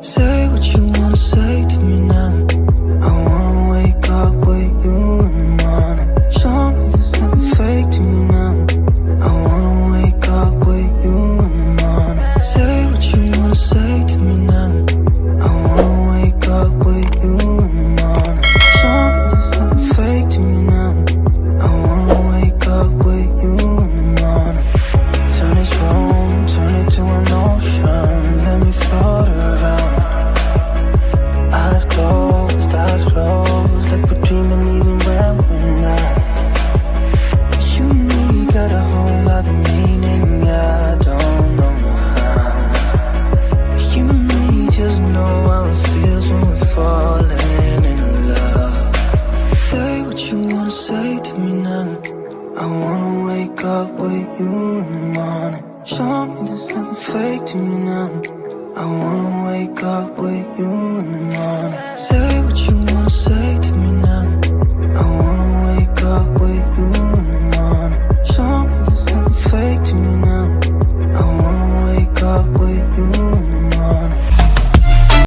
Say what you wanna say to me now. I wanna wake up with you in the morning. Show me there's nothing fake to me now. I wanna wake up with you in the morning. Say what you wanna say to me now. I wanna wake up with you in the morning. Show me there's nothing fake to me now. I wanna wake up with you in the morning. Turn this room, turn it to an ocean. Let me float around. Eyes closed, like we're dreaming even when we're not. You and me got a whole other meaning, I don't know how. You and me just know how it feels when we're falling in love. Say what you wanna say to me now. I wanna wake up with you in the morning. Show me there's nothing fake to me now. I wanna wake up with you in the morning.